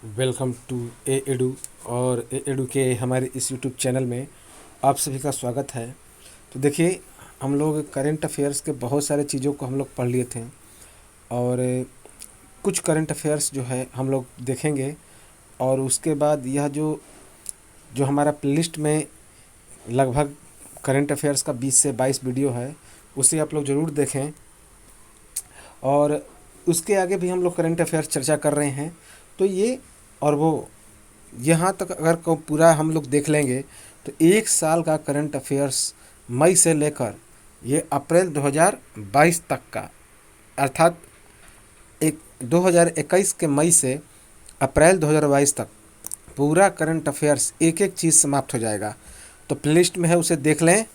Welcome to A edu. और ए edu के हमारे इस यूट्यूब चैनल में आप सभी का स्वागत है। तो देखिए, हम लोग करंट अफेयर्स के बहुत सारे चीज़ों को हम लोग पढ़ लिए थे और कुछ करंट अफेयर्स जो है हम लोग देखेंगे। और उसके बाद यह जो जो हमारा प्लेलिस्ट में लगभग करंट अफेयर्स का 20 से 22 वीडियो है, उसे आप लोग ज़रूर देखें। और उसके आगे भी हम लोग करंट अफेयर्स चर्चा कर रहे हैं। तो ये और वो यहाँ तक अगर को पूरा हम लोग देख लेंगे तो एक साल का करंट अफेयर्स मई से लेकर ये अप्रैल 2022 तक का, अर्थात 2021 के मई से अप्रैल 2022 तक पूरा करंट अफेयर्स एक एक चीज़ समाप्त हो जाएगा। तो प्लेलिस्ट में है, उसे देख लें।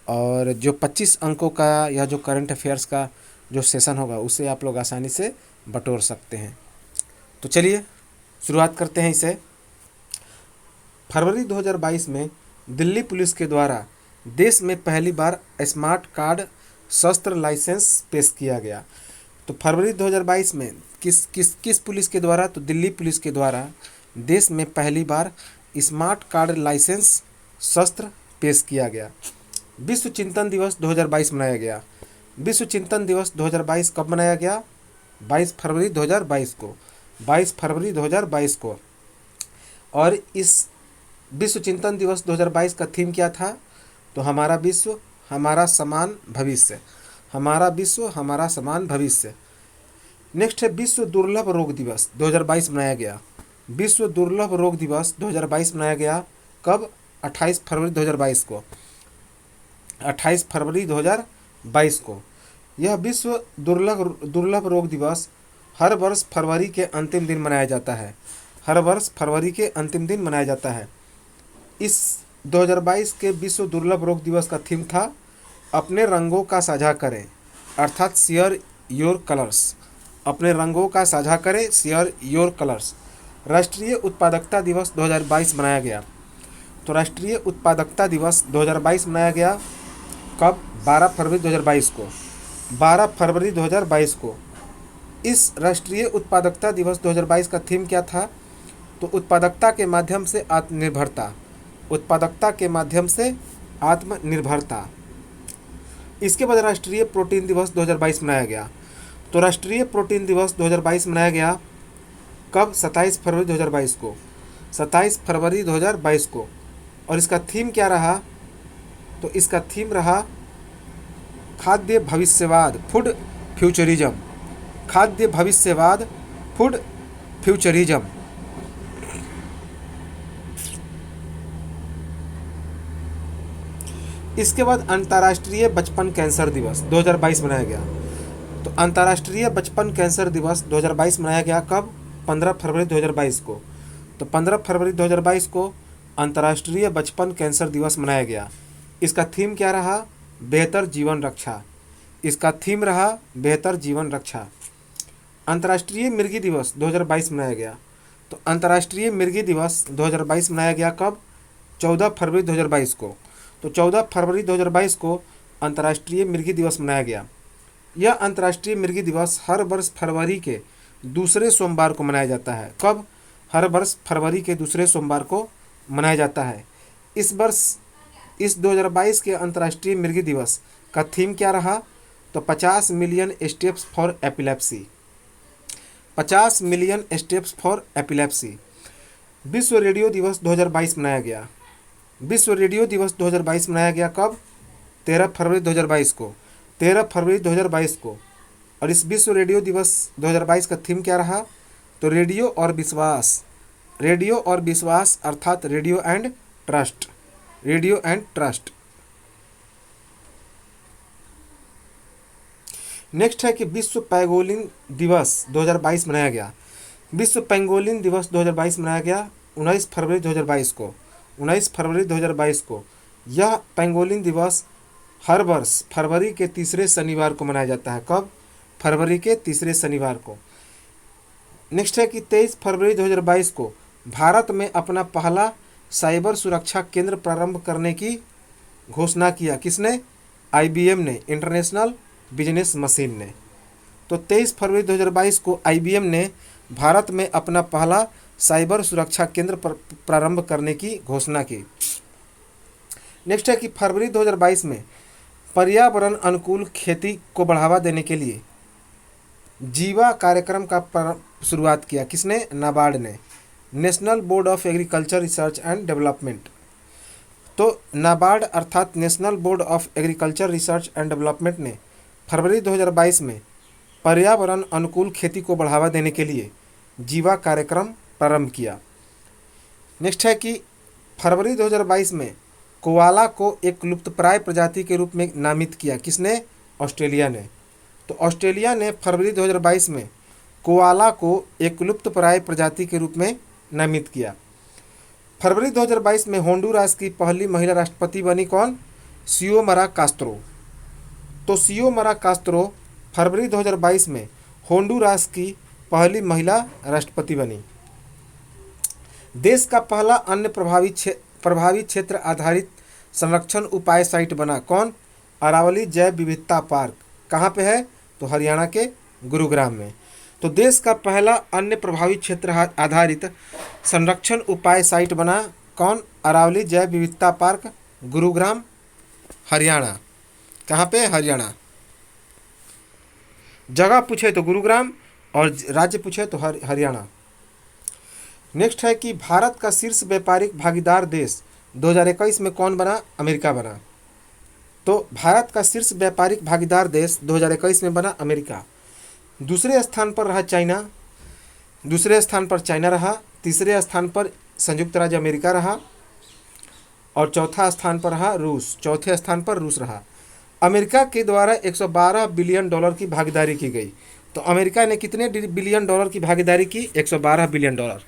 और जो 25 अंकों का या जो करंट अफेयर्स का जो सेशन होगा उसे आप लोग आसानी से बटोर सकते हैं। तो चलिए शुरुआत करते हैं इसे। फरवरी 2022 में दिल्ली पुलिस के द्वारा देश में पहली बार स्मार्ट कार्ड शस्त्र लाइसेंस पेश किया गया। तो फरवरी 2022 में किस पुलिस के द्वारा? तो दिल्ली पुलिस के द्वारा देश में पहली बार स्मार्ट कार्ड लाइसेंस शस्त्र पेश किया गया। विश्व चिंतन दिवस 2022 मनाया गया। विश्व चिंतन दिवस 2022 कब मनाया गया? 22 फरवरी 2022 को। 22 फरवरी 2022 को। और इस विश्व चिंतन दिवस 2022 का थीम क्या था? तो हमारा विश्व हमारा समान भविष्य। हमारा विश्व हमारा समान भविष्य। नेक्स्ट है विश्व दुर्लभ रोग दिवस 2022 मनाया गया। विश्व दुर्लभ रोग दिवस 2022 मनाया गया कब? 28 फरवरी 2022 को। 28 फरवरी 2022 को। यह विश्व दुर्लभ रोग दिवस हर वर्ष फरवरी के अंतिम दिन मनाया जाता है। हर वर्ष फरवरी के अंतिम दिन मनाया जाता है। इस 2022 के विश्व दुर्लभ रोग दिवस का थीम था अपने रंगों का साझा करें, अर्थात शेयर योर कलर्स। अपने रंगों का साझा करें, शेयर योर कलर्स। राष्ट्रीय उत्पादकता दिवस 2022 मनाया गया। तो राष्ट्रीय उत्पादकता दिवस 2022 मनाया गया कब? 12 फरवरी 2022 को। 12 फरवरी 2022 को। इस राष्ट्रीय उत्पादकता दिवस 2022 का थीम क्या था? तो उत्पादकता के माध्यम से आत्मनिर्भरता। उत्पादकता के माध्यम से आत्मनिर्भरता। इसके बाद राष्ट्रीय प्रोटीन दिवस 2022 मनाया गया। तो राष्ट्रीय प्रोटीन दिवस 2022 मनाया गया कब? 27 फरवरी 2022 को। 27 फरवरी 2022 को। और इसका थीम क्या रहा? तो इसका थीम रहा खाद्य भविष्यवाद, फूड फ्यूचरिज्म। खाद्य भविष्यवाद, फूड फ्यूचरिज्म। इसके बाद अंतर्राष्ट्रीय बचपन कैंसर दिवस 2022 मनाया गया। तो अंतर्राष्ट्रीय बचपन कैंसर दिवस 2022 मनाया गया कब? 15 फरवरी 2022 को। तो 15 फरवरी 2022 को अंतर्राष्ट्रीय बचपन कैंसर दिवस मनाया गया। इसका थीम क्या रहा? बेहतर जीवन रक्षा। इसका थीम रहा बेहतर जीवन रक्षा। अंतर्राष्ट्रीय मिर्गी दिवस 2022 मनाया गया। तो अंतर्राष्ट्रीय मिर्गी दिवस 2022 मनाया गया कब? 14 फरवरी 2022 को। तो 14 फरवरी 2022 को अंतर्राष्ट्रीय मिर्गी दिवस मनाया गया। यह अंतर्राष्ट्रीय मिर्गी दिवस हर वर्ष फरवरी के दूसरे सोमवार को मनाया जाता है। कब? हर वर्ष फरवरी के दूसरे सोमवार को मनाया जाता है। इस वर्ष इस 2022 के अंतर्राष्ट्रीय मिर्गी दिवस का थीम क्या रहा? तो 50 million steps for epilepsy. 50 million steps for epilepsy. विश्व रेडियो दिवस 2022 मनाया गया। विश्व रेडियो दिवस 2022 मनाया गया कब? 13 फरवरी 2022 को। 13 फरवरी 2022 को। और इस विश्व रेडियो दिवस 2022 का थीम क्या रहा? तो रेडियो और विश्वास। रेडियो और विश्वास, अर्थात radio and trust. Radio and trust. Next है कि विश्व पेंगोलिन दिवस 2022 मनाया गया। विश्व पेंगोलिन दिवस 2022 मनाया गया 19 फरवरी 2022 को। 19 फरवरी 2022 को। यह पेंगोलिन दिवस हर वर्ष फरवरी के तीसरे शनिवार को मनाया जाता है। कब? फरवरी के तीसरे शनिवार को। नेक्स्ट है कि 23 फरवरी 2022 को भारत में अपना पहला साइबर सुरक्षा केंद्र प्रारंभ करने की घोषणा किया। किसने? IBM ने, इंटरनेशनल बिजनेस मशीन ने। तो 23 फरवरी 2022 को IBM ने भारत में अपना पहला साइबर सुरक्षा केंद्र प्रारंभ करने की घोषणा की। नेक्स्ट है कि फरवरी 2022 में पर्यावरण अनुकूल खेती को बढ़ावा देने के लिए जीवा कार्यक्रम का शुरुआत किया। किसने? नाबार्ड ने, national board of agriculture research and development. तो नाबार्ड अर्थात national board of agriculture research and development ने फरवरी 2022 में पर्यावरण अनुकूल खेती को बढ़ावा देने के लिए जीवा कार्यक्रम प्रारंभ किया। नेक्स्ट है कि फरवरी 2022 में कोआला को एक लुप्तप्राय प्रजाति के रूप में नामित किया। किसने? ऑस्ट्रेलिया ने। तो ऑस्ट्रेलिया ने फरवरी 2022 में कोआला को एक लुप्तप्राय प्रजाति के रूप में नामित किया। फरवरी 2022 में होंडुरास की पहली महिला राष्ट्रपति बनी। कौन? सियोमरा कास्त्रो। तो सियोमरा कास्त्रो फरवरी 2022 में होंडुरास की पहली महिला राष्ट्रपति बनी। देश का पहला अन्य प्रभावी क्षेत्र आधारित संरक्षण उपाय साइट बना। कौन? अरावली जैव विविधता पार्क। कहाँ पे है? तो हरियाणा के गुरुग्राम में। तो देश का पहला अन्य प्रभावी क्षेत्र आधारित संरक्षण उपाय साइट बना। कौन? अरावली जैव विविधता पार्क, गुरुग्राम, हरियाणा। कहाँ पे? हरियाणा। जगह पूछे तो गुरुग्राम और राज्य पूछे तो हरियाणा। नेक्स्ट है कि भारत का शीर्ष व्यापारिक भागीदार देश 2021 में कौन बना? अमेरिका बना। तो भारत का शीर्ष व्यापारिक भागीदार देश 2021 में बना अमेरिका। दूसरे स्थान पर रहा चाइना, दूसरे स्थान पर चाइना रहा, तीसरे स्थान पर संयुक्त राज्य अमेरिका रहा और चौथा स्थान पर रहा रूस। चौथे स्थान पर रूस रहा। अमेरिका के द्वारा 112 बिलियन डॉलर की भागीदारी की गई। तो अमेरिका ने कितने बिलियन डॉलर की भागीदारी की? 112 बिलियन डॉलर।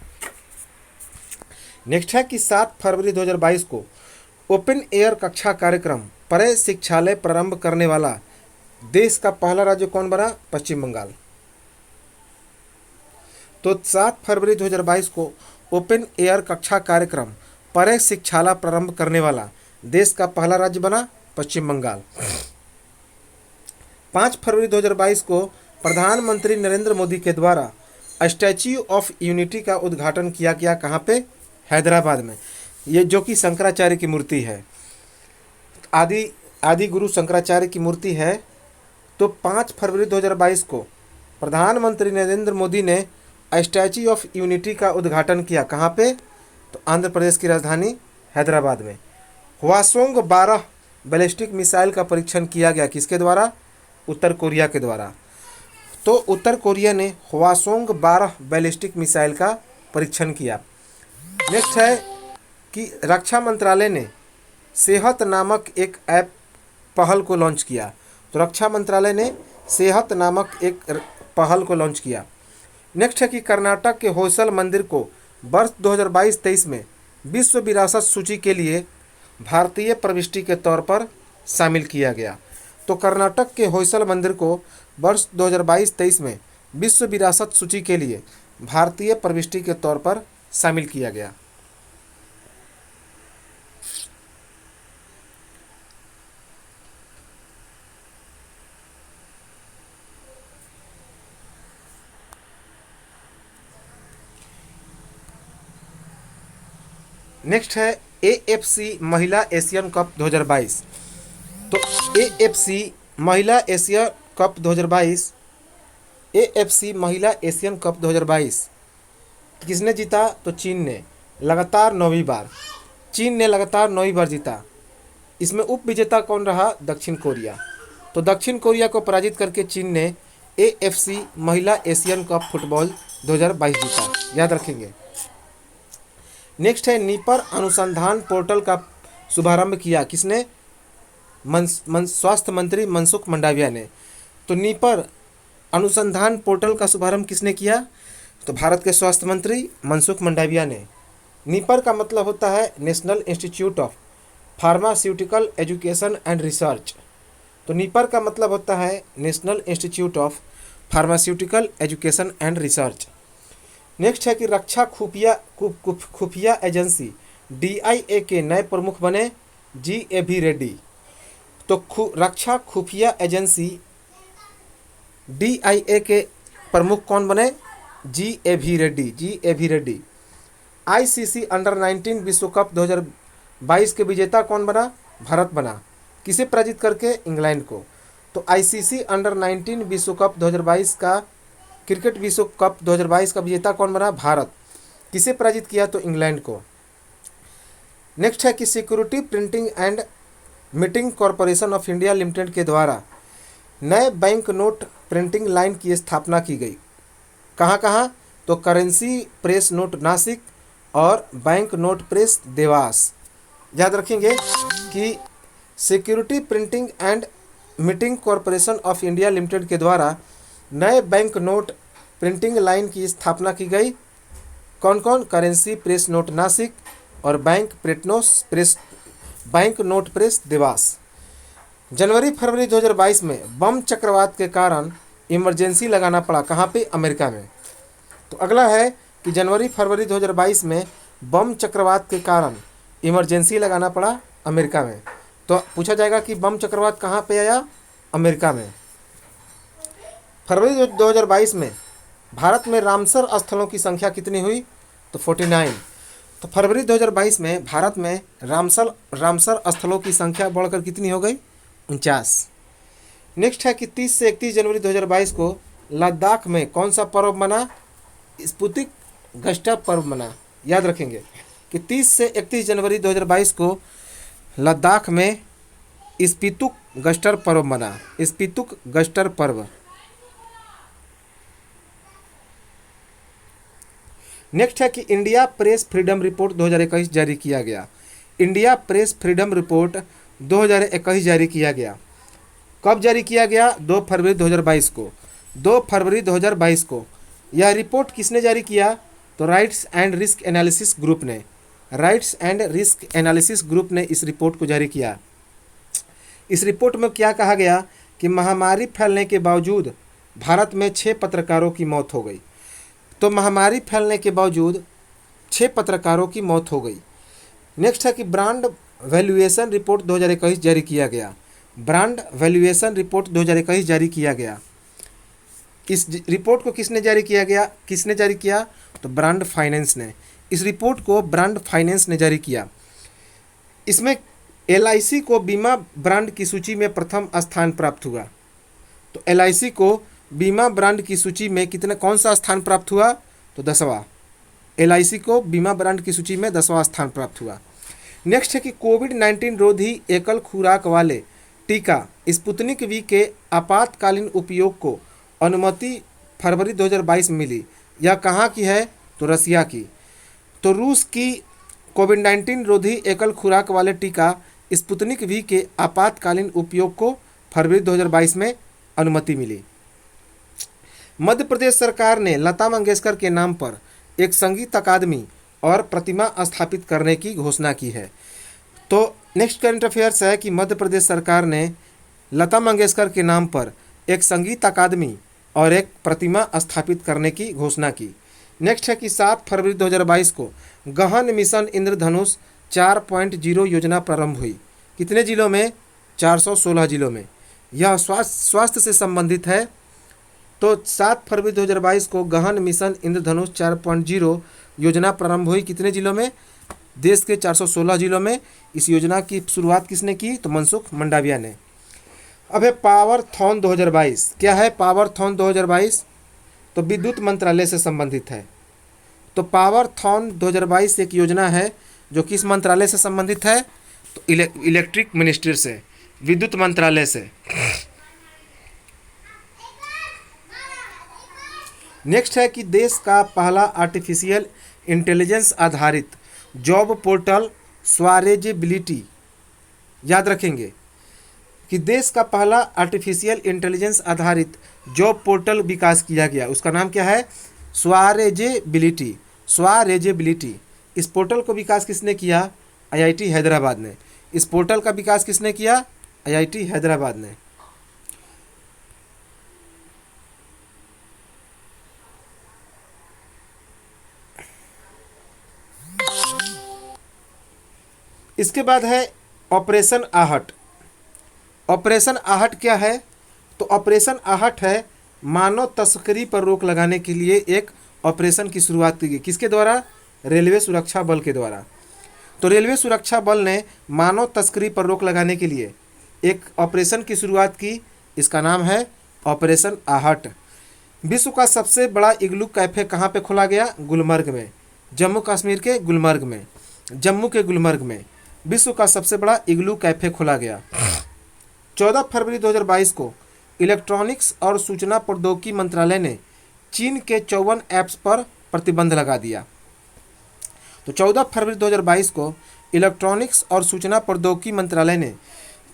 नेक्स्ट है कि 7 फरवरी 2022 को ओपन एयर कक्षा कार्यक्रम परे शिक्षालय प्रारंभ करने वाला देश का पहला राज्य कौन बना? पश्चिम बंगाल। तो 7 फरवरी 2022 को ओपन एयर कक्षा कार्यक्रम परे शिक्षालय प्रारंभ करने वाला देश का पहला राज्य बना पश्चिम बंगाल। 5 फरवरी 2022 को प्रधानमंत्री नरेंद्र मोदी के द्वारा स्टैच्यू ऑफ यूनिटी का उद्घाटन किया गया। कहाँ पे? हैदराबाद में। ये जो कि शंकराचार्य की मूर्ति है, आदि गुरु शंकराचार्य की मूर्ति है। तो 5 फरवरी 2022 को प्रधानमंत्री नरेंद्र मोदी ने स्टैच्यू ऑफ यूनिटी का उद्घाटन किया। कहाँ पे? तो आंध्र प्रदेश की राजधानी हैदराबाद में। हवासोंग 12 बैलिस्टिक मिसाइल का परीक्षण किया गया। किसके द्वारा? उत्तर कोरिया के द्वारा। तो उत्तर कोरिया ने हवासोंग 12 बैलिस्टिक मिसाइल का परीक्षण किया। नेक्स्ट है कि रक्षा मंत्रालय ने सेहत नामक एक ऐप पहल को लॉन्च किया। तो रक्षा मंत्रालय ने सेहत नामक एक पहल को लॉन्च किया। नेक्स्ट है कि कर्नाटक के होयसल मंदिर को वर्ष 2022-23 में विश्व विरासत सूची के लिए भारतीय प्रविष्टि के तौर पर शामिल किया गया। तो कर्नाटक के होयसल मंदिर को वर्ष 2022-23 में विश्व विरासत सूची के लिए भारतीय प्रविष्टि के तौर पर शामिल किया गया। नेक्स्ट है AFC महिला एशियन कप 2022। तो AFC महिला एशिया कप 2022, AFC महिला एशियन कप 2022 किसने जीता? तो चीन ने लगातार 9वीं बार। चीन ने लगातार 9वीं बार जीता। इसमें उप विजेता कौन रहा? दक्षिण कोरिया। तो दक्षिण कोरिया को पराजित करके चीन ने AFC महिला एशियन कप फुटबॉल 2022 जीता। याद रखेंगे। नेक्स्ट है निपर अनुसंधान पोर्टल का शुभारंभ किया। किसने? स्वास्थ्य मंत्री मनसुख मंडाविया ने। तो निपर अनुसंधान पोर्टल का शुभारंभ किसने किया? तो भारत के स्वास्थ्य मंत्री मनसुख मंडाविया ने। निपर का मतलब होता है national institute of pharmaceutical education and research. तो निपर का मतलब होता है national institute of pharmaceutical education and research. Next है कि रक्षा खुफिया एजेंसी DIA के नए प्रमुख बने GAV रेड्डी। तो रक्षा खुफिया एजेंसी DIA के प्रमुख कौन बने? GAV रेड्डी। आईसीसी अंडर 19 विश्व कप 2022 के विजेता कौन बना? भारत बना। किसे पराजित करके? इंग्लैंड को। तो आईसीसी अंडर 19 विश्व कप 2022 का क्रिकेट विश्व कप 2022 का विजेता कौन बना? भारत। किसे पराजित किया? तो इंग्लैंड को। नेक्स्ट है कि security printing and meeting corporation of India limited के द्वारा नए बैंक नोट प्रिंटिंग लाइन की स्थापना की गई। कहाँ कहाँ? तो करेंसी प्रेस नोट नासिक और बैंक नोट प्रेस देवास। याद रखेंगे कि security printing and meeting corporation of India limited के द्वारा नए बैंक नोट प्रिंटिंग लाइन की स्थापना की गई। कौन कौन? करेंसी प्रेस नोट नासिक और बैंक नोट प्रेस देवास। जनवरी फरवरी 2022 में बम चक्रवात के कारण इमरजेंसी लगाना पड़ा। कहाँ पे? अमेरिका में। तो अगला है कि जनवरी फरवरी 2022 में बम चक्रवात के कारण इमरजेंसी लगाना पड़ा अमेरिका में। तो पूछा जाएगा कि बम चक्रवात कहाँ पे आया? अमेरिका में। फरवरी 2022 में भारत में रामसर स्थलों की संख्या कितनी हुई? तो 49। तो फरवरी 2022 में भारत में रामसर स्थलों की संख्या बढ़कर कितनी हो गई? 49। नेक्स्ट है कि 30 से 31 जनवरी 2022 को लद्दाख में कौन सा पर्व मना? स्पुतिक गस्टा पर्व मना। याद रखेंगे कि 30 से 31 जनवरी 2022 को लद्दाख में स्पितुक गस्टर पर्व मना। स्पितुक गस्टर पर्व। नेक्स्ट है कि इंडिया प्रेस फ्रीडम रिपोर्ट 2021 जारी किया गया। इंडिया प्रेस फ्रीडम रिपोर्ट 2021 जारी किया गया। कब जारी किया गया? 2 फरवरी 2022 को। 2 फरवरी 2022 को। यह रिपोर्ट किसने जारी किया? तो rights and risk analysis group ने। Rights and risk analysis group ने इस रिपोर्ट को जारी किया। इस रिपोर्ट में क्या कहा गया कि महामारी फैलने के बावजूद भारत में 6 पत्रकारों की मौत हो गई। तो महामारी फैलने के बावजूद 6 पत्रकारों की मौत हो गई। नेक्स्ट है कि ब्रांड वैल्यूएशन रिपोर्ट 2021 जारी किया गया। ब्रांड वैल्यूएशन रिपोर्ट 2021 जारी किया गया। इस रिपोर्ट को किसने जारी किया? तो ब्रांड फाइनेंस ने। इस रिपोर्ट को ब्रांड फाइनेंस ने जारी किया। इसमें एलआईसी को बीमा ब्रांड की सूची में प्रथम स्थान प्राप्त हुआ। तो एलआईसी को बीमा ब्रांड की सूची में कौन सा स्थान प्राप्त हुआ? तो 10वां। एलआईसी को बीमा ब्रांड की सूची में 10वां स्थान प्राप्त हुआ। नेक्स्ट है कि कोविड-19 रोधी एकल खुराक वाले टीका स्पुतनिक वी के आपातकालीन उपयोग को अनुमति फरवरी 2022 में मिली। यह कहाँ की है? तो रसिया की। तो रूस की कोविड-19 रोधी एकल खुराक वाले टीका स्पुतनिक वी के आपातकालीन उपयोग को फरवरी 2022 में अनुमति मिली। मध्य प्रदेश सरकार ने लता मंगेशकर के नाम पर एक संगीत अकादमी और प्रतिमा स्थापित करने की घोषणा की है। तो नेक्स्ट करंट अफेयर्स है कि मध्य प्रदेश सरकार ने लता मंगेशकर के नाम पर एक संगीत अकादमी और एक प्रतिमा स्थापित करने की घोषणा की। नेक्स्ट है कि 7 फरवरी 2022 को गहन मिशन इंद्रधनुष 4.0 योजना प्रारंभ हुई। कितने जिलों में? 416 जिलों में। यह स्वास्थ्य से संबंधित है। तो 7 फरवरी 2022 को गहन मिशन इंद्रधनुष 4.0 योजना प्रारंभ हुई। कितने जिलों में? देश के 416 जिलों में। इस योजना की शुरुआत किसने की? तो मनसुख मंडाविया ने। अब है पावरथॉन 2022। क्या है पावरथॉन 2022? तो विद्युत मंत्रालय से संबंधित है। तो पावरथॉन 2022 एक योजना है जो किस मंत्रालय से संबंधित है? तो इलेक्ट्रिक मिनिस्ट्री से, विद्युत मंत्रालय से। नेक्स्ट है कि देश का पहला आर्टिफिशियल इंटेलिजेंस आधारित जॉब पोर्टल स्वरेजिबिलिटी। याद रखेंगे कि देश का पहला आर्टिफिशियल इंटेलिजेंस आधारित जॉब पोर्टल विकास किया गया। उसका नाम क्या है? स्वरेजिबिलिटी। स्वरेजिबिलिटी। इस पोर्टल को विकास किसने किया? आईआईटी हैदराबाद ने। इस पोर्टल का विकास किसने किया? आईआईटी हैदराबाद ने। इसके बाद है ऑपरेशन आहट। ऑपरेशन आहट क्या है? तो ऑपरेशन आहट है मानव तस्करी पर रोक लगाने के लिए एक ऑपरेशन की शुरुआत की गई। किसके द्वारा? रेलवे सुरक्षा बल के द्वारा। तो रेलवे सुरक्षा बल ने मानव तस्करी पर रोक लगाने के लिए एक ऑपरेशन की शुरुआत की। इसका नाम है ऑपरेशन आहट। विश्व का सबसे बड़ा इग्लू कैफ़े कहाँ पे खोला गया? गुलमर्ग में, जम्मू कश्मीर के गुलमर्ग में, जम्मू के गुलमर्ग में विश्व का सबसे बड़ा इग्लू कैफ़े खोला गया। 14 फरवरी 2022 को इलेक्ट्रॉनिक्स और सूचना प्रौद्योगिकी मंत्रालय ने चीन के 54 ऐप्स पर प्रतिबंध लगा दिया। तो 14 फरवरी 2022 को इलेक्ट्रॉनिक्स और सूचना प्रौद्योगिकी मंत्रालय ने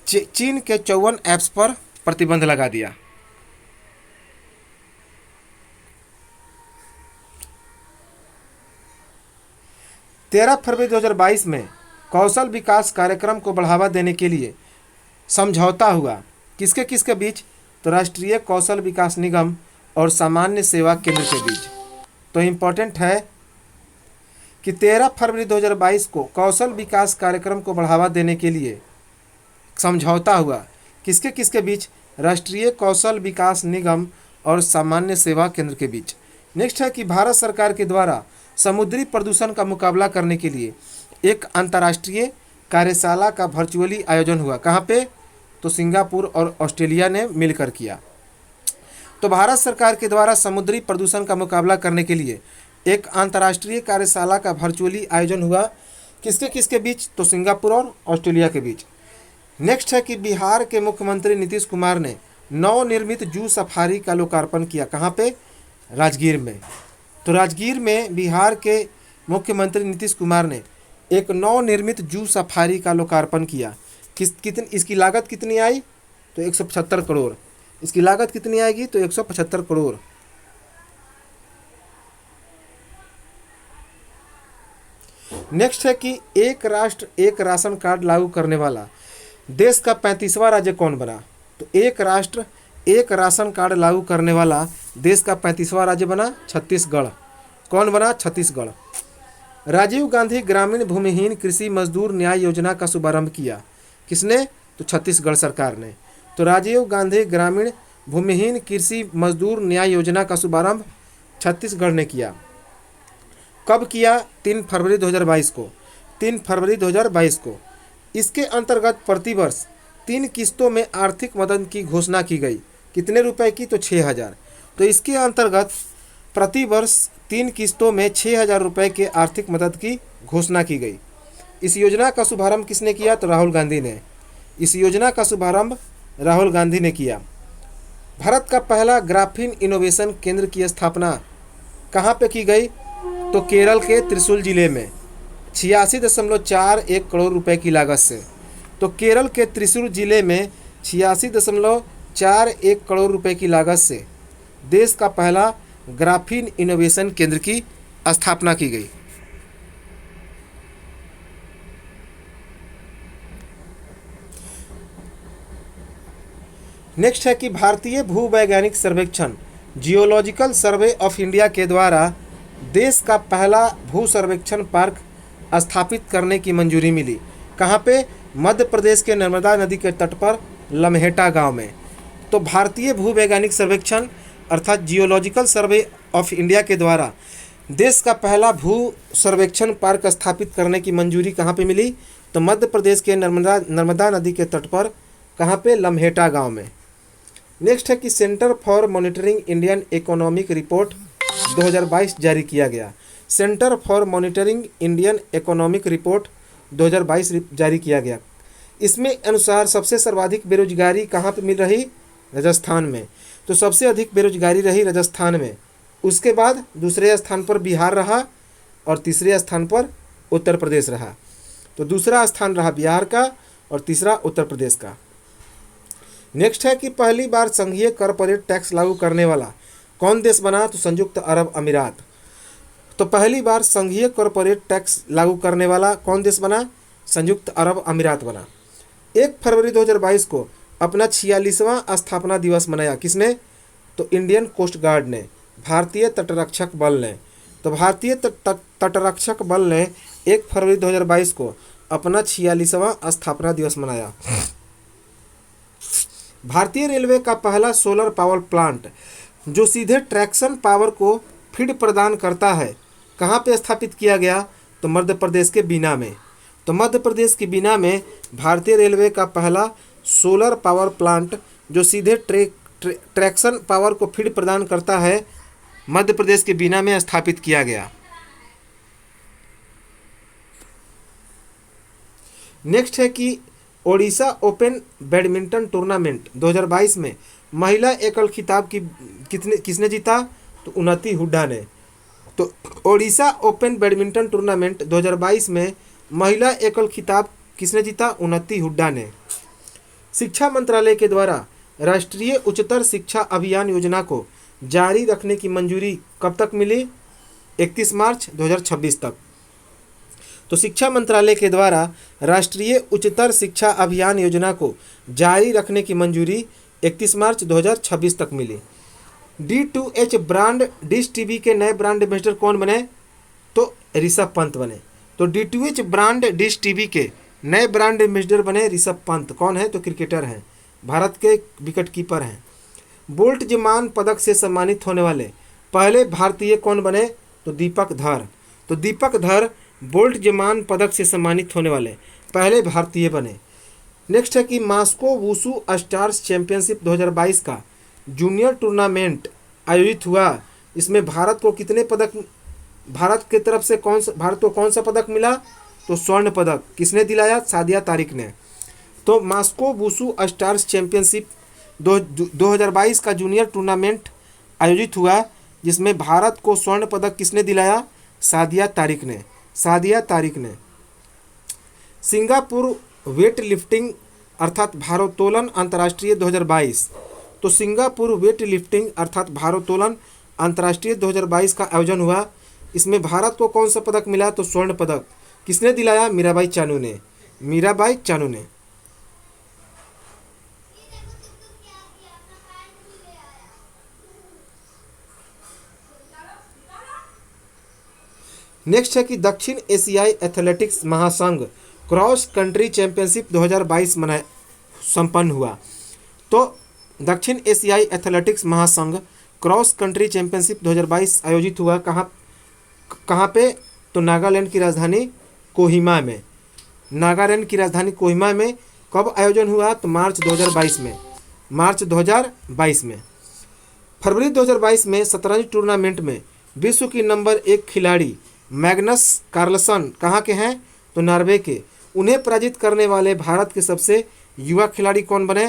चीन के 54 ऐप्स पर प्रतिबंध लगा दिया। तेरह फरवरी 2022 में कौशल विकास कार्यक्रम को बढ़ावा देने के लिए समझौता हुआ। किसके किसके बीच? तो राष्ट्रीय कौशल विकास निगम और सामान्य सेवा केंद्र के बीच। तो इम्पोर्टेंट है कि 13 फरवरी 2022 को कौशल विकास कार्यक्रम को बढ़ावा देने के लिए समझौता हुआ। किसके किसके बीच? राष्ट्रीय कौशल विकास निगम और सामान्य सेवा केंद्र के बीच। नेक्स्ट है कि भारत सरकार के द्वारा समुद्री प्रदूषण का मुकाबला करने के लिए एक अंतर्राष्ट्रीय कार्यशाला का वर्चुअली आयोजन हुआ। कहाँ पे? तो सिंगापुर और ऑस्ट्रेलिया ने मिलकर किया। तो भारत सरकार के द्वारा समुद्री प्रदूषण का मुकाबला करने के लिए एक अंतर्राष्ट्रीय कार्यशाला का वर्चुअली आयोजन हुआ। किसके किसके बीच? तो सिंगापुर और ऑस्ट्रेलिया के बीच। नेक्स्ट है कि बिहार के मुख्यमंत्री नीतीश कुमार ने नवनिर्मित जू सफारी का लोकार्पण किया। कहाँ पे? राजगीर में। तो राजगीर में बिहार के मुख्यमंत्री नीतीश कुमार ने एक नवनिर्मित जू सफारी का लोकार्पण किया। इसकी लागत कितनी आई? तो 175 करोड़। इसकी लागत कितनी आएगी? तो 175 करोड़। नेक्स्ट है कि एक राष्ट्र एक राशन कार्ड लागू करने वाला देश का 35वां राज्य कौन बना? तो एक राष्ट्र एक राशन कार्ड लागू करने वाला देश का 35वां राज्य बना छत्तीसगढ़। कौन बना? छत्तीसगढ़। राजीव गांधी ग्रामीण भूमिहीन कृषि मजदूर न्याय योजना का शुभारंभ किया। किसने? तो छत्तीसगढ़ सरकार ने। तो राजीव गांधी ग्रामीण भूमिहीन कृषि मजदूर न्याय योजना का शुभारंभ छत्तीसगढ़ ने किया। कब किया? 3 फरवरी 2022 को। 3 फरवरी 2022 को। इसके अंतर्गत प्रतिवर्ष 3 किस्तों में आर्थिक मदद की घोषणा की गई। कितने रुपए की? तो 6,000। तो इसके अंतर्गत प्रतिवर्ष 3 किस्तों में 6,000 रुपये के आर्थिक मदद की घोषणा की गई। इस योजना का शुभारंभ किसने किया? तो राहुल गांधी ने। इस योजना का शुभारंभ राहुल गांधी ने किया। भारत का पहला ग्राफीन इनोवेशन केंद्र की स्थापना कहाँ पे की गई? तो केरल के त्रिशूल जिले में 86.41 करोड़ रुपए की लागत से। तो केरल के त्रिशूल जिले में 86.41 करोड़ रुपए की लागत से देश का पहला ग्राफीन इनोवेशन केंद्र की स्थापना की गई। नेक्स्ट है कि भारतीय भूवैज्ञानिक सर्वेक्षण जियोलॉजिकल सर्वे ऑफ इंडिया के द्वारा देश का पहला भू सर्वेक्षण पार्क स्थापित करने की मंजूरी मिली। कहाँ पे? मध्य प्रदेश के नर्मदा नदी के तट पर लम्हेटा गांव में। तो भारतीय भूवैज्ञानिक सर्वेक्षण अर्थात जियोलॉजिकल सर्वे ऑफ इंडिया के द्वारा देश का पहला भू सर्वेक्षण पार्क स्थापित करने की मंजूरी कहाँ पे मिली? तो मध्य प्रदेश के नर्मदा नदी के तट पर। कहाँ पे? लम्हेटा गांव में। नेक्स्ट है कि centre for monitoring Indian economic report 2022 जारी किया गया। Centre for monitoring Indian economic report 2022 जारी किया गया। इसमें अनुसार सबसे सर्वाधिक बेरोजगारी कहाँ पे मिल रही? राजस्थान में। तो सबसे अधिक बेरोजगारी रही राजस्थान में। उसके बाद दूसरे स्थान पर बिहार रहा और तीसरे स्थान पर उत्तर प्रदेश रहा। तो दूसरा स्थान रहा बिहार का और तीसरा उत्तर प्रदेश का। नेक्स्ट है कि पहली बार संघीय कॉर्पोरेट टैक्स लागू करने वाला कौन देश बना? तो संयुक्त अरब अमीरात। तो पहली बार संघीय कॉर्पोरेट टैक्स लागू करने वाला कौन देश बना? संयुक्त अरब अमीरात बना। 1 फरवरी 2022 को अपना 46वां स्थापना दिवस मनाया। किसने? तो इंडियन कोस्ट गार्ड ने, भारतीय तटरक्षक बल ने। तो भारतीय तटरक्षक बल ने 1 फरवरी 2022 को अपना 46वां स्थापना दिवस मनाया। भारतीय रेलवे का पहला सोलर पावर प्लांट जो सीधे ट्रैक्शन पावर को फीड प्रदान करता है कहाँ पे स्थापित किया गया? तो मध्य प्रदेश के बीना में। तो मध्य प्रदेश के बीना में भारतीय रेलवे का पहला सोलर पावर प्लांट जो सीधे ट्रैक्शन पावर को फीड प्रदान करता है, मध्य प्रदेश के बीना में स्थापित किया गया। नेक्स्ट है कि ओडिशा ओपन बैडमिंटन टूर्नामेंट 2022 में महिला एकल खिताब किसने जीता? तो उन्नति हुड्डा ने। तो ओडिशा ओपन बैडमिंटन टूर्नामेंट 2022 में महिला एकल खिताब किसने जीता? उन्नति हुड्डा ने। शिक्षा मंत्रालय के द्वारा राष्ट्रीय उच्चतर शिक्षा अभियान योजना को जारी रखने की मंजूरी कब तक मिली? 31 मार्च 2026 तक। तो शिक्षा मंत्रालय के द्वारा राष्ट्रीय उच्चतर शिक्षा अभियान योजना को जारी रखने की मंजूरी 31 मार्च 2026 तक मिली। D2H ब्रांड डिश टीवी के नए ब्रांड एम्बेसडर कौन बने? तो ऋषभ पंत बने। तो D2H ब्रांड डिश टीवी के नए ब्रांड एम्बेसडर बने ऋषभ पंत। कौन है? तो क्रिकेटर हैं, भारत के विकेट कीपर हैं। बोल्ट जमान पदक से सम्मानित होने वाले पहले भारतीय कौन बने? तो दीपक धर। तो दीपक धर बोल्ट जमान पदक से सम्मानित होने वाले पहले भारतीय बने। नेक्स्ट है कि मास्को वुशु स्टार्स चैंपियनशिप 2022 का जूनियर टूर्नामेंट आयोजित हुआ। इसमें भारत को कितने पदक, भारत की तरफ से भारत को कौन सा पदक मिला? तो स्वर्ण पदक। किसने दिलाया? सादिया तारिक ने। तो मास्को वुशु स्टार्स चैंपियनशिप 2022 का जूनियर टूर्नामेंट आयोजित हुआ, जिसमें भारत को स्वर्ण पदक किसने दिलाया? सादिया तारिक ने। सादिया तारिक ने। सिंगापुर वेट लिफ्टिंग अर्थात भारोत्तोलन अंतर्राष्ट्रीय 2022। तो सिंगापुर वेट लिफ्टिंग अर्थात भारोत्तोलन अंतर्राष्ट्रीय 2022 का आयोजन हुआ। इसमें भारत को कौन सा पदक मिला? तो स्वर्ण पदक। किसने दिलाया? मीराबाई चानू ने। मीराबाई चानू ने। नेक्स्ट है कि दक्षिण एशियाई एथलेटिक्स महासंघ क्रॉस कंट्री चैंपियनशिप 2022 संपन्न हुआ। तो दक्षिण एशियाई एथलेटिक्स महासंघ क्रॉस कंट्री चैंपियनशिप 2022 आयोजित हुआ। कहाँ पे? तो नागालैंड की राजधानी कोहिमा में। नागालैंड की राजधानी कोहिमा में कब आयोजन हुआ? तो मार्च 2022 में। मार्च 2022 में। फरवरी 2022 में शतरंज टूर्नामेंट में विश्व की नंबर 1 खिलाड़ी मैग्नस कार्लसन कहाँ के हैं? तो नॉर्वे के। उन्हें पराजित करने वाले भारत के सबसे युवा खिलाड़ी कौन बने?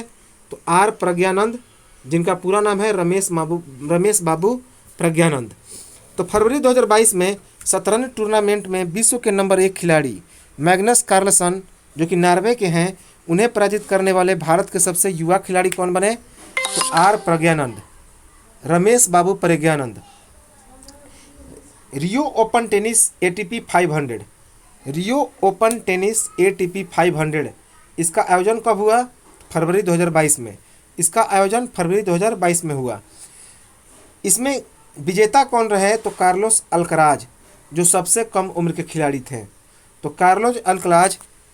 तो आर प्रज्ञानंद, जिनका पूरा नाम है रमेश बाबू प्रज्ञानंद। तो फरवरी 2022 में शतरंज टूर्नामेंट में विश्व के नंबर 1 खिलाड़ी मैग्नस कार्लसन, जो कि नॉर्वे के हैं, उन्हें पराजित करने वाले भारत के सबसे युवा खिलाड़ी कौन बने? तो R Praggnanandhaa, Ramesh Babu Praggnanandhaa. Rio Open tennis ATP 500, Rio Open tennis ATP 500, इसका आयोजन कब हुआ? फरवरी 2022 में। इसका आयोजन फरवरी 2022 में हुआ। इसमें विजेता कौन रहे? तो कार्लोस अल्कराज, जो सबसे कम उम्र के खिलाड़ी थे। तो कार्लोस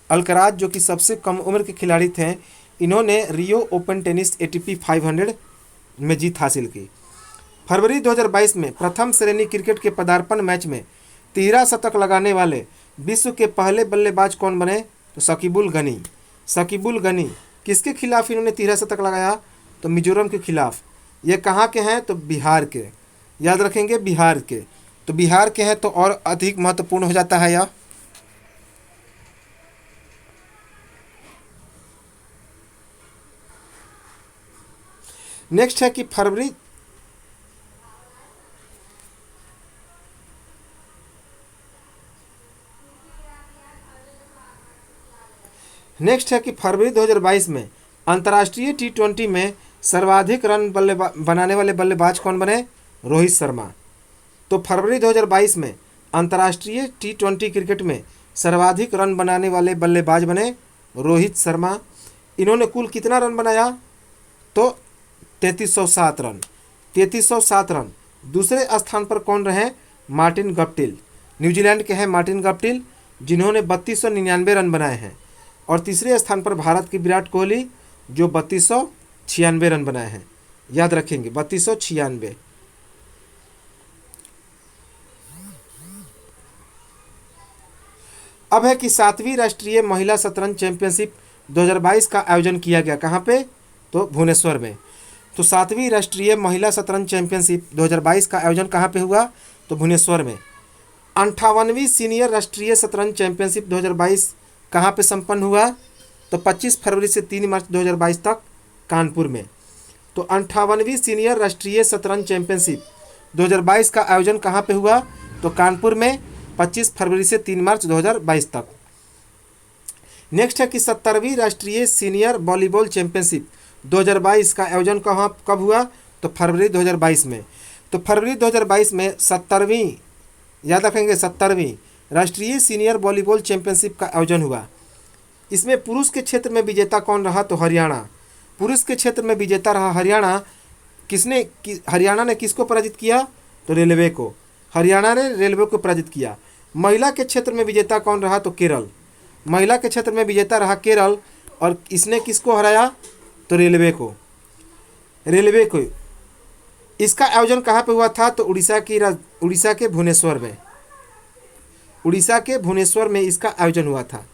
अल्कराज जो कि सबसे कम उम्र के खिलाड़ी थे, इन्होंने रियो ओपन टेनिस ATP 500 में जीत हासिल की। फरवरी 2022 में प्रथम श्रेणी क्रिकेट के पदार्पण मैच में 13 शतक लगाने वाले विश्व के पहले बल्लेबाज कौन बने? तो शकीबुल गनी। शकीबुल गनी किसके खिलाफ इन्होंने 13 शतक लगाया? तो मिजोरम के खिलाफ। ये कहाँ के हैं? तो बिहार के। याद रखेंगे, बिहार के। तो बिहार के हैं तो और अधिक महत्वपूर्ण हो जाता है यह। नेक्स्ट है कि फरवरी फरवरी 2022 में अंतर्राष्ट्रीय T20 में सर्वाधिक रन बनाने वाले बल्लेबाज कौन बने? रोहित शर्मा। तो फरवरी 2022 में अंतर्राष्ट्रीय T20 क्रिकेट में सर्वाधिक रन बनाने वाले बल्लेबाज बने रोहित शर्मा। इन्होंने कुल कितना रन बनाया? तो 3307 रन। 3307 रन। दूसरे स्थान पर कौन रहे? मार्टिन गप्टिल, न्यूजीलैंड के हैं मार्टिन गप्टिल, जिन्होंने 3299 रन बनाए हैं। और तीसरे स्थान पर भारत के विराट कोहली, जो 3296 रन बनाए हैं। याद रखेंगे 3296। अब है कि 7वीं राष्ट्रीय महिला शतरंज चैंपियनशिप 2022 का आयोजन किया गया। कहाँ पे? तो भुवनेश्वर में। तो 7वीं राष्ट्रीय महिला शतरंज चैंपियनशिप 2022 का आयोजन कहाँ पे हुआ? तो भुवनेश्वर में। 58वीं सीनियर राष्ट्रीय शतरंज चैंपियनशिप 2022 कहाँ पे संपन्न हुआ? तो 25 फरवरी से 3 मार्च 2022 तक कानपुर में। तो 58वीं सीनियर राष्ट्रीय शतरंज चैंपियनशिप 2022 का आयोजन कहाँ पे हुआ? तो कानपुर में 25 फरवरी से 3 मार्च 2022 तक। नेक्स्ट है कि 70वीं राष्ट्रीय सीनियर वॉलीबॉल चैंपियनशिप 2022 का आयोजन कब हुआ? तो फरवरी 2022 में। तो फरवरी 2022 में 70वीं, याद रखेंगे, 70वीं राष्ट्रीय सीनियर वॉलीबॉल चैंपियनशिप का आयोजन हुआ। इसमें पुरुष के क्षेत्र में विजेता कौन रहा? तो हरियाणा। पुरुष के क्षेत्र में विजेता रहा हरियाणा। हरियाणा ने किसको पराजित किया? तो रेलवे को। हरियाणा ने रेलवे को पराजित किया। महिला के क्षेत्र में विजेता कौन रहा? तो केरल। महिला के क्षेत्र में विजेता रहा केरल। और इसने किसको हराया? तो रेलवे को। रेलवे को। इसका आयोजन कहाँ पे हुआ था? तो उड़ीसा के भुवनेश्वर में। उड़ीसा के भुवनेश्वर में इसका आयोजन हुआ था।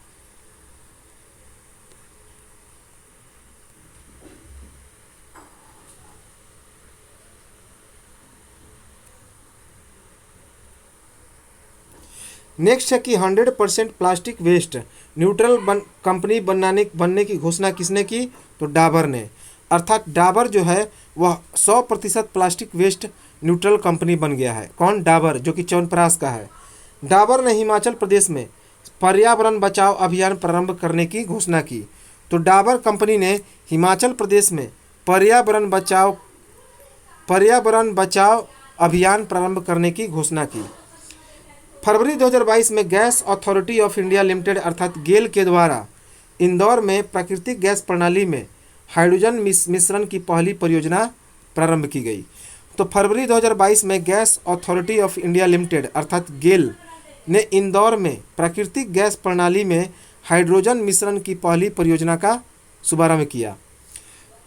नेक्स्ट है कि 100% प्लास्टिक वेस्ट न्यूट्रल कंपनी बनने की घोषणा किसने की? तो डाबर ने। अर्थात डाबर जो है वह 100% प्लास्टिक वेस्ट न्यूट्रल कंपनी बन गया है। कौन? डाबर, जो कि च्यवनप्राश का है। डाबर ने हिमाचल प्रदेश में पर्यावरण बचाओ अभियान प्रारंभ करने की घोषणा की। तो डाबर कंपनी ने हिमाचल प्रदेश में पर्यावरण बचाओ अभियान प्रारंभ करने की घोषणा की। फरवरी 2022 में gas authority of India limited अर्थात गेल के द्वारा इंदौर में प्राकृतिक गैस प्रणाली में हाइड्रोजन मिश्रण की पहली परियोजना प्रारंभ की गई। तो फरवरी 2022 में gas authority of India limited अर्थात गेल ने इंदौर में प्राकृतिक गैस प्रणाली में हाइड्रोजन मिश्रण की पहली परियोजना का शुभारंभ किया।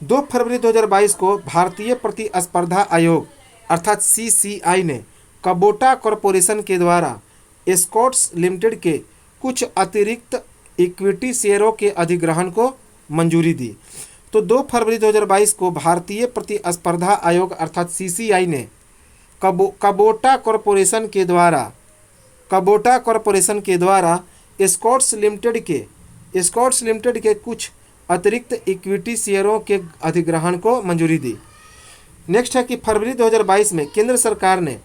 2 फरवरी 2022 को भारतीय प्रतिस्पर्धा आयोग अर्थात CCI ने कबोटा कॉरपोरेशन के द्वारा एस्कॉर्ट्स लिमिटेड के कुछ अतिरिक्त इक्विटी शेयरों के अधिग्रहण को मंजूरी दी। तो 2 फरवरी 2022 को भारतीय प्रतिस्पर्धा आयोग अर्थात CCI ने कबोटा कॉरपोरेशन के द्वारा एस्कॉर्ट्स लिमिटेड के कुछ अतिरिक्त इक्विटी शेयरों के अधिग्रहण को मंजूरी दी। नेक्स्ट है कि फरवरी 2022 में केंद्र सरकार ने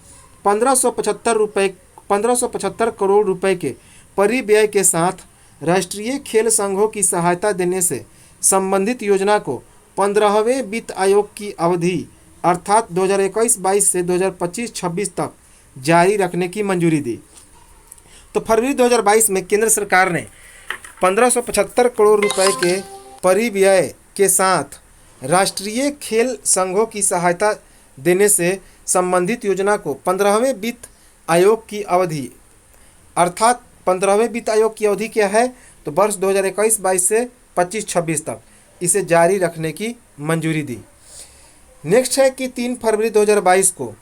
1575 करोड़ रुपए के परिव्यय के साथ राष्ट्रीय खेल संघों की सहायता देने से संबंधित योजना को 15वें वित्त आयोग की अवधि अर्थात 2021-22 से 2025-26 तक जारी रखने की मंजूरी दी। तो फरवरी 2022 में केंद्र सरकार ने 1575 करोड़ रुपए के परिव्यय के साथ राष्ट्रीय खेल संघों की सहायता देने से संबंधित योजना को 15वें वित्त आयोग की अवधि अर्थात 15वें वित्त आयोग की अवधि क्या है? तो वर्ष 2021-22 से 25-26 तक इसे जारी रखने की मंजूरी दी। नेक्स्ट है कि 3 फरवरी 2022 को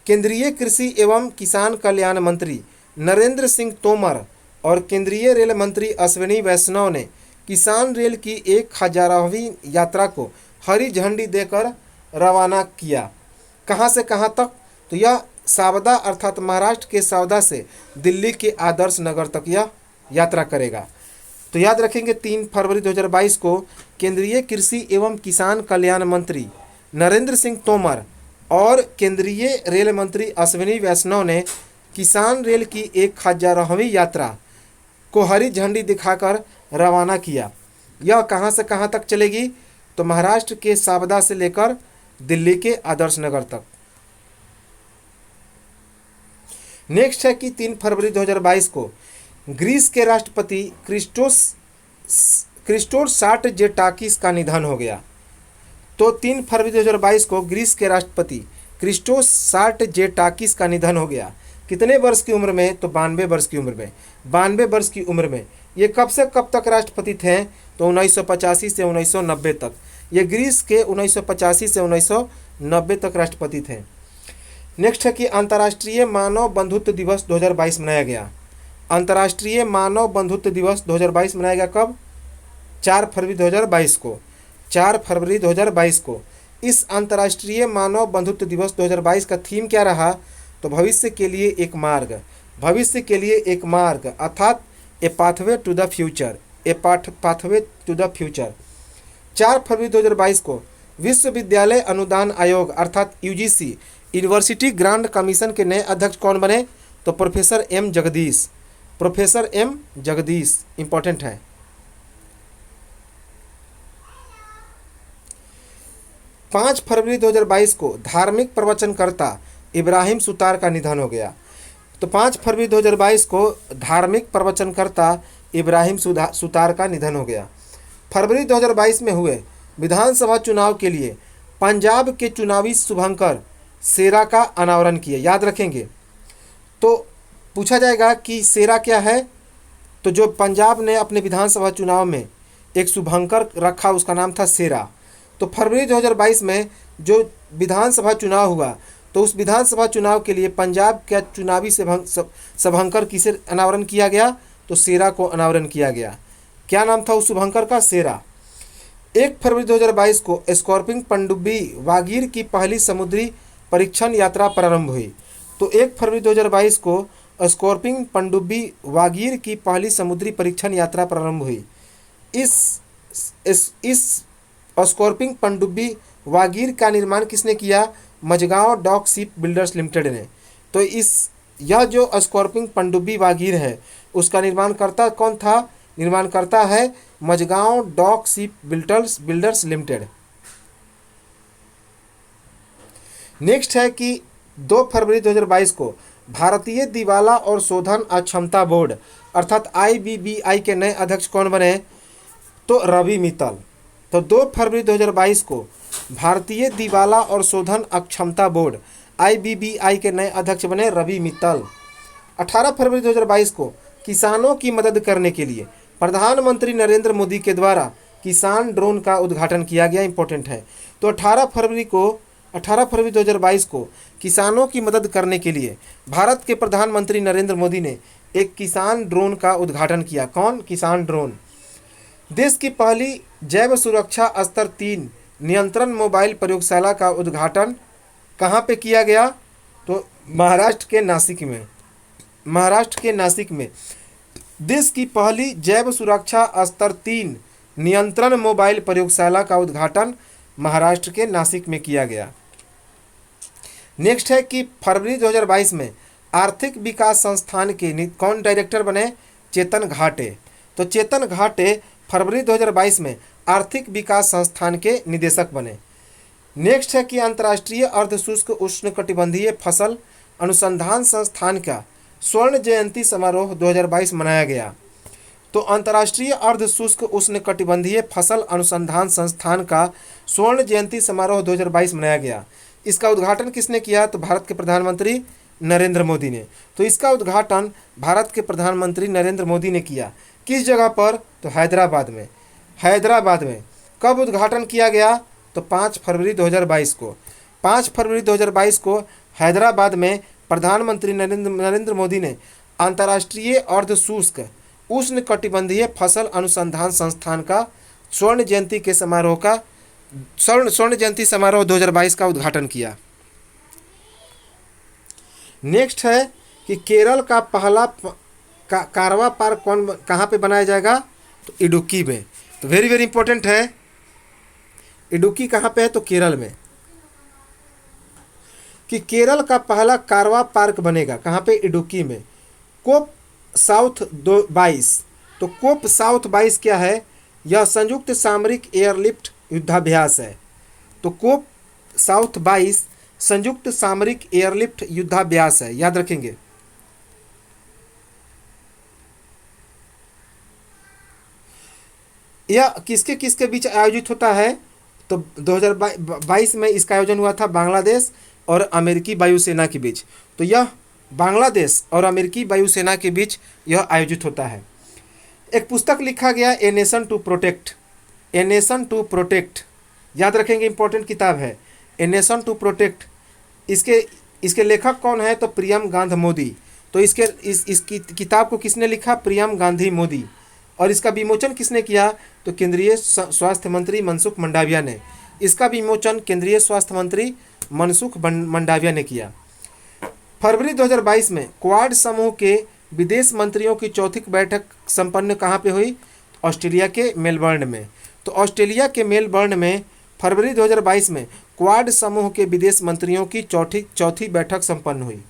केंद्रीय कृषि एवं किसान कल्याण मंत्री नरेंद्र सिंह तोमर और केंद्रीय रेल मंत्री अश्विनी वैष्णव ने किसान रेल की 1000वीं यात्रा को हरी झंडी देकर रवाना किया। कहाँ से कहाँ तक? तो यह सावदा अर्थात महाराष्ट्र के सावदा से दिल्ली के आदर्श नगर तक यह यात्रा करेगा। तो याद रखेंगे 3 फरवरी 2022 को केंद्रीय कृषि एवं किसान कल्याण मंत्री नरेंद्र सिंह तोमर और केंद्रीय रेल मंत्री अश्विनी वैष्णव ने किसान रेल की 1000वीं यात्रा को हरी झंडी दिखाकर रवाना किया। यह कहाँ से कहाँ तक चलेगी? तो महाराष्ट्र के सावदा से लेकर दिल्ली के आदर्श नगर तक। नेक्स्ट है कि 3 फरवरी 2022 को ग्रीस के राष्ट्रपति क्रिस्टोस सार्टजेटाकिस का निधन हो गया। तो 3 फरवरी 2022 को ग्रीस के राष्ट्रपति क्रिस्टोस सार्टजेटाकिस का निधन हो गया। कितने वर्ष की उम्र में? तो 92 वर्ष की उम्र में। 92 वर्ष की उम्र में। ये कब से कब तक राष्ट्रपति थे? तो 1985 से 1990 तक। ये ग्रीस के 1985 से 1990 तक राष्ट्रपति थे। नेक्स्ट है कि अंतर्राष्ट्रीय मानव बंधुत्व दिवस 2022 मनाया गया। अंतर्राष्ट्रीय मानव बंधुत्व दिवस 2022 मनाया गया कब? 4 फरवरी 2022 को। 4 फरवरी 2022 को इस अंतर्राष्ट्रीय मानव बंधुत्व दिवस 2022 का थीम क्या रहा? तो भविष्य के लिए एक मार्ग, भविष्य के लिए एक मार्ग, अर्थात a pathway to the future, a pathway to the future. 4 फरवरी 2022 को विश्वविद्यालय अनुदान आयोग अर्थात यूजीसी, यूनिवर्सिटी ग्रांट कमीशन के नए अध्यक्ष कौन बने? तो professor M Jagdish, professor M Jagdish important है। 5 फरवरी 2022 को धार्मिक प्रवचनकर्ता इब्राहिम सुतार का निधन हो गया। तो 5 फरवरी 2022 को धार्मिक प्रवचनकर्ता इब्राहिम सुतार का निधन हो गया। फरवरी 2022 में हुए विधानसभा चुनाव के लिए पंजाब के चुनावी शुभंकर सेरा का अनावरण किए, याद रखेंगे। तो पूछा जाएगा कि सेरा क्या है? तो जो पंजाब ने अपने विधानसभा चुनाव में एक शुभंकर रखा उसका नाम था सेरा। तो फरवरी 2022 में जो विधानसभा चुनाव हुआ तो उस विधानसभा चुनाव के लिए पंजाब का चुनावी शुभंकर किसे अनावरण किया गया? तो सेरा को अनावरण किया गया। क्या नाम था उस शुभंकर का? सेरा। 1 फरवरी 2022 को स्कॉर्पिंग पनडुब्बी वागीर की पहली समुद्री परीक्षण यात्रा प्रारंभ हुई। तो 1 फरवरी 2022 को स्कॉर्पिंग पनडुब्बी वागीर की पहली समुद्री परीक्षण यात्रा प्रारंभ हुई। इस स्कॉर्पिंग पनडुब्बी वागीर का निर्माण किसने किया? Mazagon dock ship builders limited ने। तो यह जो स्कॉर्पिंग पनडुब्बी वागीर है उसका निर्माणकर्ता कौन था? निर्माणकर्ता है Mazagon dock ship builders limited. Next है कि 2 फरवरी 2022 को भारतीय दिवाला और शोधन अक्षमता बोर्ड अर्थात IBBI के नए अध्यक्ष कौन बने? तो रवि मित्तल। तो 2 फरवरी 2022 को भारतीय दिवाला और शोधन अक्षमता बोर्ड IBBI के नए अध्यक्ष बने रवि मित्तल। 18 फरवरी 2022 को किसानों की मदद करने के लिए प्रधानमंत्री नरेंद्र मोदी के द्वारा किसान ड्रोन का उद्घाटन किया गया, इंपॉर्टेंट है। तो 18 फरवरी 2022 को किसानों की मदद करने के लिए भारत के प्रधानमंत्री नरेंद्र मोदी ने एक किसान ड्रोन का उद्घाटन किया। कौन? किसान ड्रोन। देश की पहली जैव सुरक्षा स्तर 3 नियंत्रण मोबाइल प्रयोगशाला का उद्घाटन कहाँ पे किया गया? तो महाराष्ट्र के नासिक में देश की पहली जैव सुरक्षा स्तर 3 नियंत्रण मोबाइल प्रयोगशाला का उद्घाटन महाराष्ट्र के नासिक में किया गया। नेक्स्ट है कि फरवरी 2022 में आर्थिक विकास संस्थान के कौन डायरेक्टर बने? चेतन घाटे। तो चेतन घाटे फरवरी 2022 में आर्थिक विकास संस्थान के निदेशक बने। नेक्स्ट है कि अंतर्राष्ट्रीय अर्धशुष्क उष्णकटिबंधीय फसल अनुसंधान संस्थान का स्वर्ण जयंती समारोह 2022 मनाया गया। तो अंतर्राष्ट्रीय अर्धशुष्क उष्णकटिबंधीय फसल अनुसंधान संस्थान का स्वर्ण जयंती समारोह 2022 मनाया गया। इसका उद्घाटन किसने किया? तो भारत के प्रधानमंत्री नरेंद्र मोदी ने। तो इसका उद्घाटन भारत के प्रधानमंत्री नरेंद्र मोदी ने किया। किस जगह पर? तो हैदराबाद में। हैदराबाद में कब उद्घाटन किया गया? तो 5 फरवरी 2022 को। 5 फरवरी 2022 को हैदराबाद में प्रधानमंत्री नरेंद्र मोदी ने अंतर्राष्ट्रीय अर्धशुष्क उष्णकटिबंधीय फसल अनुसंधान संस्थान का स्वर्ण जयंती समारोह 2022 का उद्घाटन किया। नेक्स्ट है कि केरल का पहला कारवा पार्क कहाँ पे बनाया जाएगा? तो इडुक्की में। तो वेरी वेरी इंपॉर्टेंट है। इडुक्की कहाँ पे है? तो केरल में। कि केरल का पहला कारवा पार्क बनेगा कहाँ पे? इडुक्की में। कोप साउथ 22। तो कोप साउथ 22 क्या है? यह संयुक्त सामरिक एयरलिफ्ट युद्धाभ्यास है। तो कोप साउथ 22 संयुक्त सामरिक एयरलिफ्ट युद्धाभ्यास है, याद रखेंगे। यह किसके किसके बीच आयोजित होता है? तो 2022 में इसका आयोजन हुआ था बांग्लादेश और अमेरिकी वायुसेना के बीच। तो यह बांग्लादेश और अमेरिकी वायुसेना के बीच यह आयोजित होता है। एक पुस्तक लिखा गया a nation to protect, a nation to protect, याद रखेंगे, इंपॉर्टेंट किताब है ए नेशन टू प्रोटेक्ट। इसके लेखक कौन है? तो प्रियम गांधी मोदी। तो इस किताब को किसने लिखा? प्रियम गांधी मोदी। और इसका विमोचन किसने किया? तो केंद्रीय स्वास्थ्य मंत्री मनसुख मंडाविया ने। इसका विमोचन केंद्रीय स्वास्थ्य मंत्री मनसुख मंडाविया ने किया। फरवरी 2022 में क्वाड समूह के विदेश मंत्रियों की चौथी बैठक संपन्न कहाँ पे हुई? ऑस्ट्रेलिया के मेलबर्न में। तो ऑस्ट्रेलिया के मेलबर्न में फरवरी 2022 में क्वाड समूह के विदेश मंत्रियों की चौथी बैठक संपन्न हुई।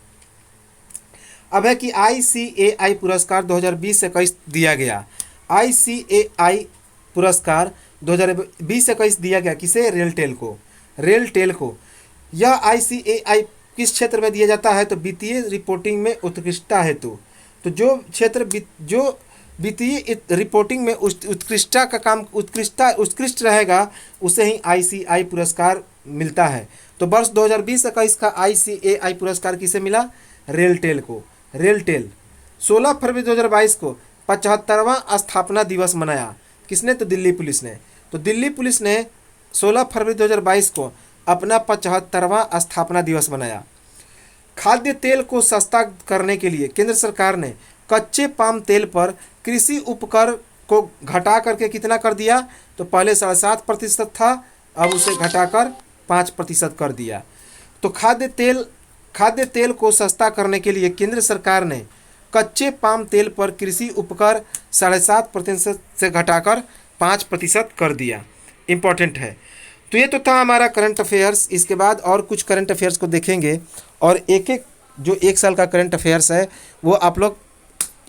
अब है कि ICAI पुरस्कार 2020-21 दिया गया। ICAI पुरस्कार 2020-21 दिया गया किसे? रेलटेल को। रेलटेल को। यह ICAI किस क्षेत्र में दिया जाता है? तो वित्तीय रिपोर्टिंग में उत्कृष्टता हेतु। तो जो क्षेत्र जो वित्तीय रिपोर्टिंग में उत्कृष्टता का काम उत्कृष्ट रहेगा उसे ही ICAI पुरस्कार मिलता है। तो वर्ष 2020-21 का ICAI पुरस्कार किसे मिला? रेलटेल को। रेलटेल 16 फरवरी 2022 को 75वां स्थापना दिवस मनाया। किसने? तो दिल्ली पुलिस ने। तो दिल्ली पुलिस ने 16 फरवरी 2022 को अपना 75वां स्थापना दिवस मनाया। खाद्य तेल को सस्ता करने के लिए केंद्र सरकार ने कच्चे पाम तेल पर कृषि उपकर को घटा करके कितना कर दिया? तो पहले 7.5% था, अब उसे घटाकर 5% कर दिया। तो खाद्य तेल को सस्ता करने के लिए केंद्र सरकार ने कच्चे पाम तेल पर कृषि उपकर 7.5% से घटाकर 5% कर दिया। इम्पॉर्टेंट है। तो ये तो था हमारा करंट अफेयर्स। इसके बाद और कुछ करंट अफेयर्स को देखेंगे और जो एक साल का करंट अफेयर्स है वो आप लोग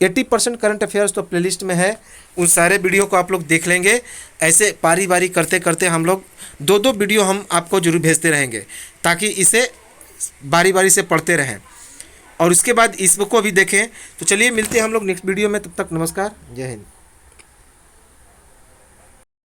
80% करंट अफेयर्स तो प्लेलिस्ट में है, उन सारे वीडियो को आप लोग देख लेंगे। ऐसे पारी बारी करते करते हम लोग 2-2 वीडियो हम आपको जरूर भेजते रहेंगे ताकि इसे बारी बारी से पढ़ते रहें और उसके बाद इसको भी देखें। तो चलिए मिलते हैं हम लोग नेक्स्ट वीडियो में, तब तक नमस्कार, जय हिंद।